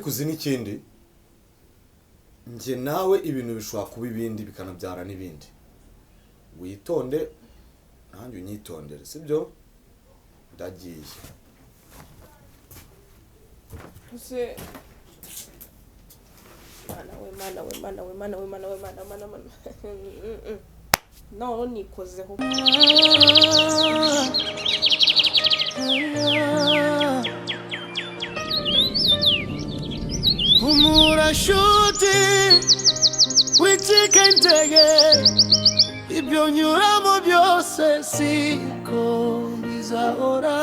kuzi n'ikindi nge nawe ibintu bishobora kuba ibindi bikanabyara n'ibindi witonde nanjye unyitondere sibyo ndagiye use mana no nikozeho umurashuti w'ikikentege ibyo nyuramo byose siko bizahora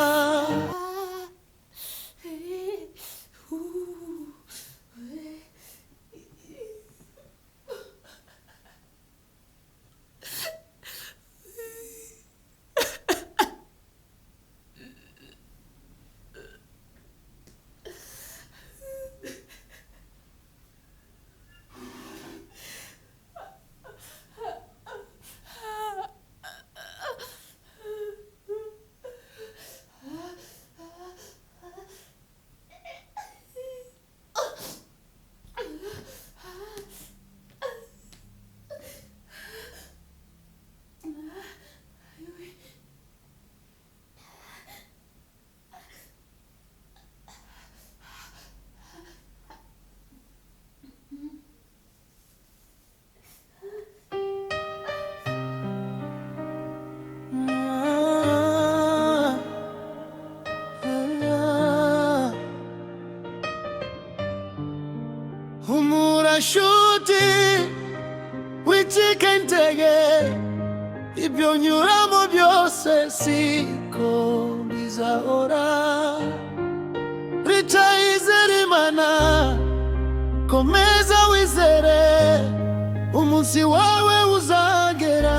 umurashuti w'ikikentege ibyo nyuramo byose siko bizahora Rita izere Imana komeza wizere umunsi wawe uzagera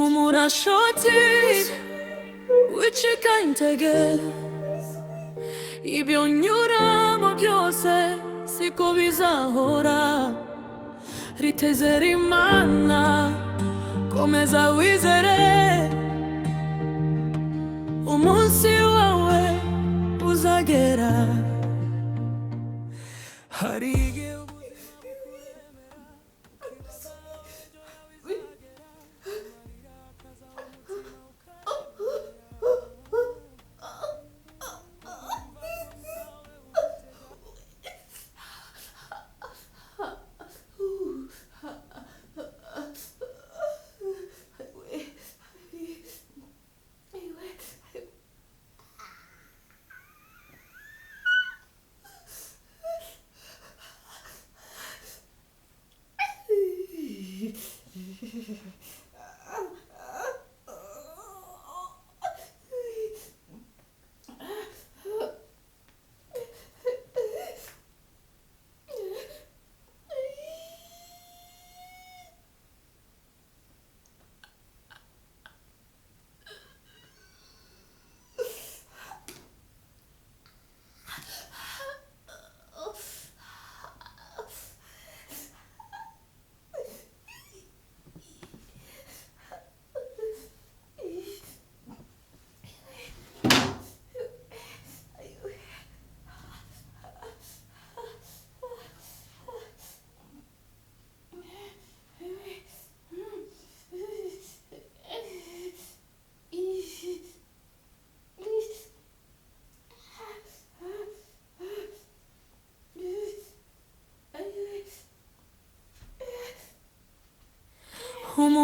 umurashuti w'ikikentege ibyo nyuramo byose siko bizahora Rita izere Imana komeza wizere umunsi wawe uzagera hari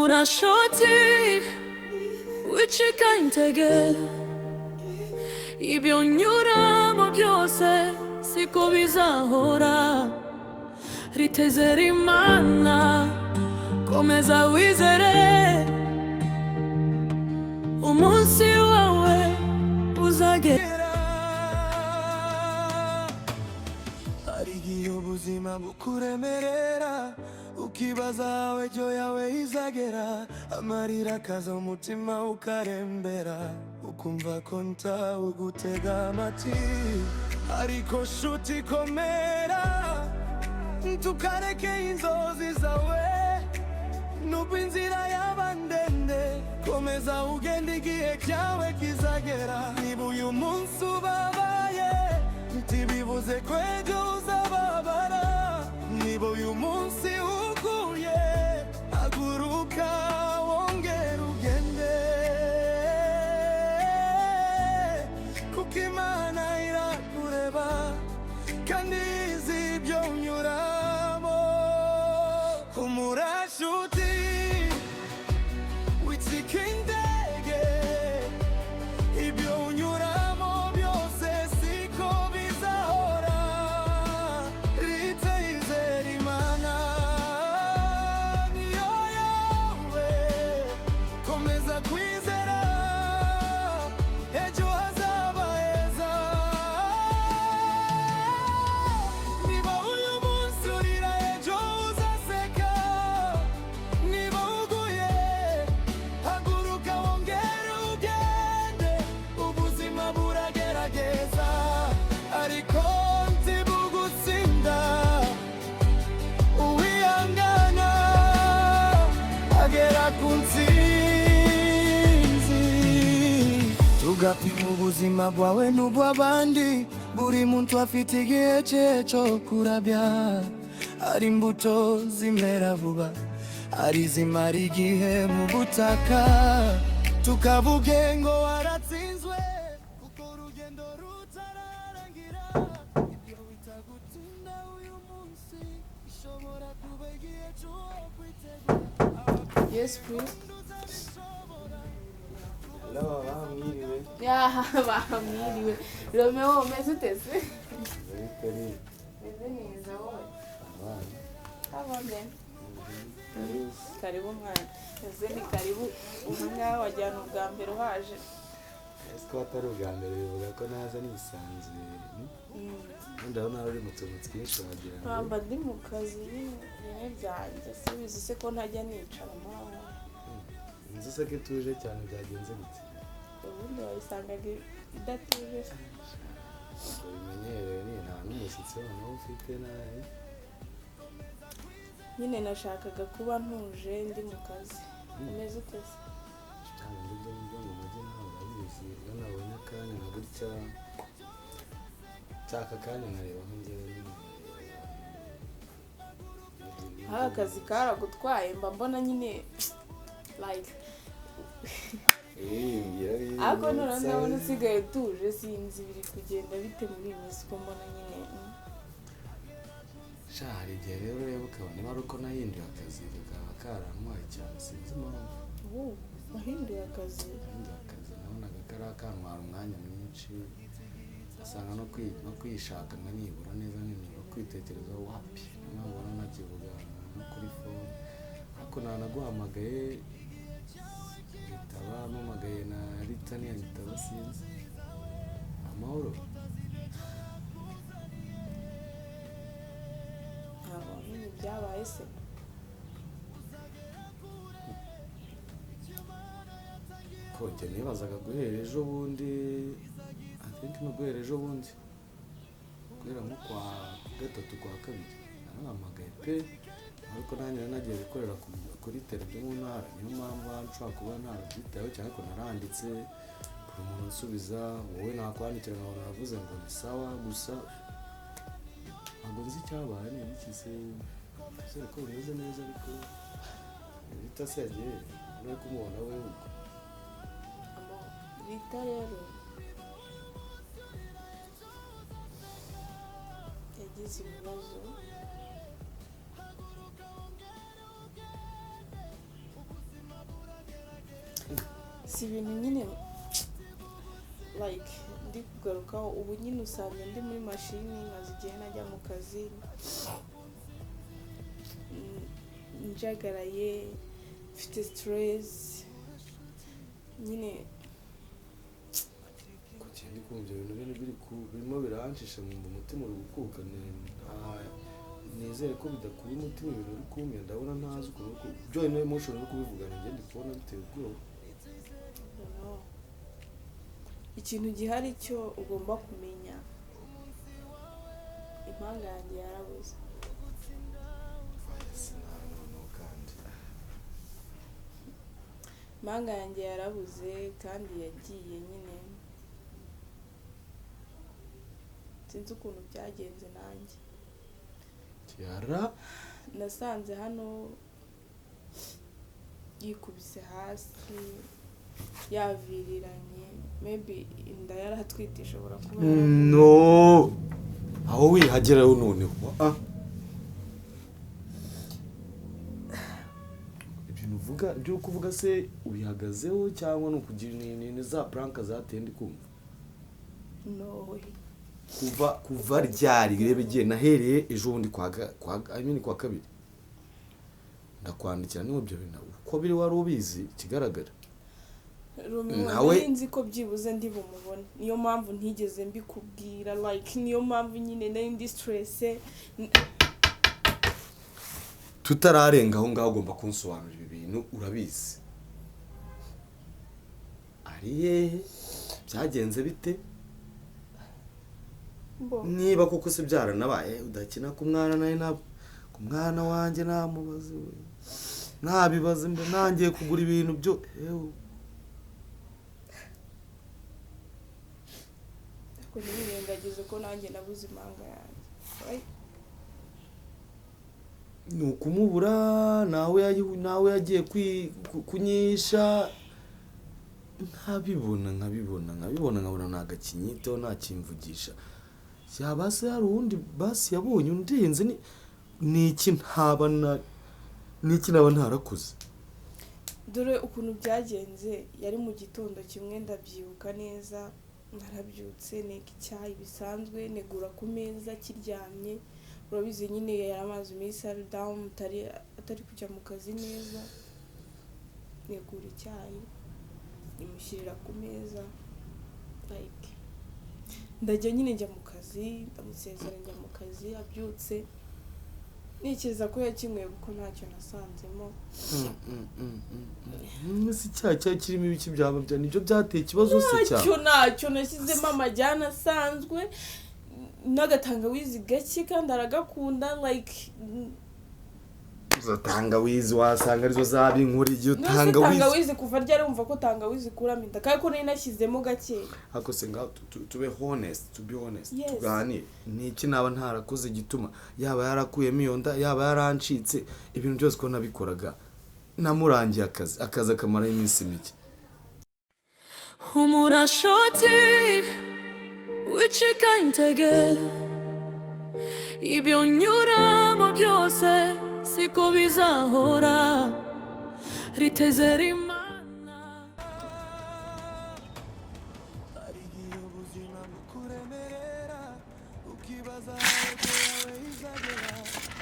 humura shoti wicika intege ibyo nyuramo byose siko bizahora ritezera imana komeza wizere umunsi wawe uzagera hari igihe ubuzima bukuremerera ukibaza aho ejo yawe izagera amarira akaza umutima ukarembera ukumva ko ntawugutega amatwi ariko nshuti komera tukareke inzozi zawe nubwo inzira yaba ndende komeza ugende igihe cyawe kizagera niba uyu munsi ubabaye ntibivuze ko ejo uzababara niba uyu munsi uguye haguruka wongere ugende kuko Imana irakureba kandi izi ibyo unyuramo humura nshuti wicika intege ibyo unyuramo byose siko bizahora Rita izera Imana niyo yawe komeza kwizera ejo hazaba heza niba uyu munsi urira ejo uzaseka niba uguye haguruka wongere ugende ubuzima buragerageza ariko ntibugutsinda uwihangana agera ku ntsinzi tugapima ubuzima bwawe n'ubw'abandi buri muntu afite igihe cye cyo kurabya hari imbuto zimera vuba hari izimara igihe mu butaka tukavuge ngo waratsinzwe kuko urugendo rutararangira ibyo bitagutsinda uyu munsi bishobora kuba igihe cyo kwitegura Yes, please. Hello, bamwiriwe. Bamwiriwe. Romeo umeze uteze? Very Meze neza wowe. Abaye. Abambe. Karibu mwana. Ese ni karibu umwanya wajyana ubwa mbere uhaje. Ese ko atari ubwa mbere bivuga ko naza nisanzwe. Ndabona ari mu tuntu twinshi wagira ngo. Mpamba ndi mu kazi bimwe byanjye sibizi se ko ntajya nicara mama. Inzu se ko tuje cyane byagenze gute? Ubundi wayisangaga idatuje. Bimenyerewe ni nta n'umushyitsi wano ufite nawe. Nyine nashakaga kuba ntuje ndi mu kazi. Umeze uteze? Cyane ndibyo mu mujyi naho urabizi iyo nabonye akanya nka gutya nshaka kandi nkareba aho ngewe akazi karagutwaye mba mbona nyine like ariko none ndabona usigaye utuje sinzi biri kugenda bite muri iyi minsi ko mbona nyine hari igihe rero ureba ukabona niba ari uko nahinduye akazi kakaba karantwaye cyane sinzi impamvu wahinduye akazi nabonaga kari akantwara umwanya mwinshi asanga no kwishaka nka nibura neza no kwitekerezaho wapi nabona nakivuga no kuri phone ariko nanaguhamagaye bitaba mpamagaye na Rita ntiyanyitaba sinzi amahoro nyine byabaye se ko njye nibazaga guhera ejo bundi akenshi no guhera ejo bundi guhera nko kwa gatatu kwa kabiri narahamagaye pe ariko nanjye nagiye gukorera kuri televiziyo mu ntara niyo mpamvu nshobora kuba ntarabyitayeho cyane ko naranditse buri muntu unsubiza wowe nakwandikira nkabona navuze ngo ni sawa gusa ntabwo nzi icyabaye ni iki se ko bimeze neza ariko Rita se yagiye uri kumubona we Rita rero yagize ibibazo si ibintu nyine like ndi kugarukaho ubu nyine usanga ndi muri mashini maze igihe najya mu kazi njagaraye mfite stress nyine ndi kumva ibintu birimo birancisha mu mutima uri gukuka nizere ko bidakura umutima ibintu uri kumwe ndabona ntazi ukuntu joy no emotion uri kubivugana njye ndi kubona biteye ubwoba. ikintu gihari cyo ugomba kumenya impanga yanjye yarabuze impanga yanjye yarabuze kandi yagiye nyine sinzi ukuntu byagenze nanjye nasanze hano yikubise hasi yaviriranye maybe inda yaratwite ishobora kuba no aho wihageraho noneho ibintu uvuga byo kuvuga se ubihagazeho cyangwa no kugira ni za prank zatende kumva no kuva ryari rebe giye nahereye ejo bundi kwa kabiri ndakwandikira niho byo bintu uko biri wari ubizi kigaragara nawe nzi ko byibuze ndi bumubone niyo mpamvu ntigeze mbikubwira like niyo mpamvu nyine nari ndi stress tutararenga aho ngaho ugomba kunsobanurira ibi bintu urabizi ari hehe byagenze bite niba koko se byaranabaye udakina ku mwana nawe ku mwana wanjye namubaze nabibaze mbe nangiye kugura ibintu byo ko nirengagize ko nanjye nabuze impanga yanjye nukumubura nawe yagiye kunyisha nkabibona nagakinyito nakimvugisha yabase hari undi basi yabonye undenze niki naba ntarakuze dore ukuntu byagenze yari mu gitondo kimwe ndabyibuka neza narabyutse neka icyayi bisanzwe negura ku meza kiryamye urabizi nyine yari amazi iminsi ari down atari kujya mu kazi neza negura icyayi imushyirira ku meza like ndajya nyine njya mu kazi ndamusezera njya mu kazi abyutse nikiriza ko yakinyweye kuko ntacyo nasanzemo si cyayi kirimo ibiki byaba bya nibyo byateye ikibazo se ntacyo nashyizemo amajyana asanzwe n'agatangawizi gake kandi aragakunda like tangawizi wasanga arizo zaba inkuru igihe tangawizi kuva ryari wumva ko tangawizi kuramo inda kandi ko nari nashyizemo gake ako se ngaho to be honest tuganire niki naba ntarakoze gituma yaba yarakuyemo iyo nda yaba yarancitse ibintu byose ko nabikoraga namurangiye akazi akamara iminsi mike umurashoti wicika intege ibyo nyuramo byose siko bizahora riteze rimana hari igihe ubuzima bukuremerera ukibaza aho yawe izagera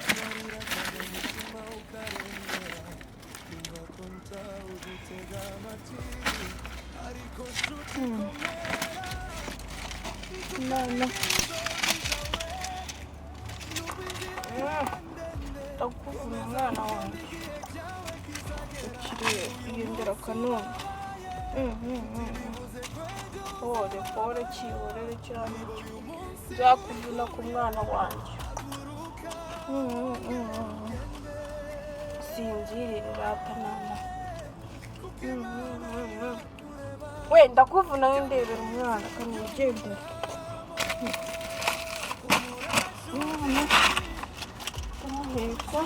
amarira akajya mu mutima ukarembera kumva ko ntawugutega amatwi ariko nshuti komera ndakubona umwana wanjye ukiriye yiyongera akanone pole kiborere cyane nzakuvuna ku mwana wanjye sinzirire rata mama wenda kuvuna wendebera umwana kanigendera umuheka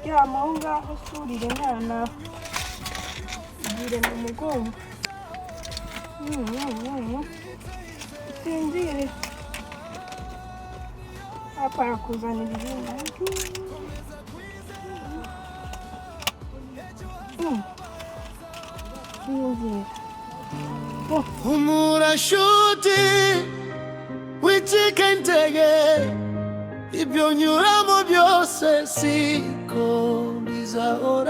ryama aho ngaho surire mwana igire mu mugongo sinzire papa yakuzanira ibintu umurashuti wicika intege ibyo nyuramo byose siko bizahora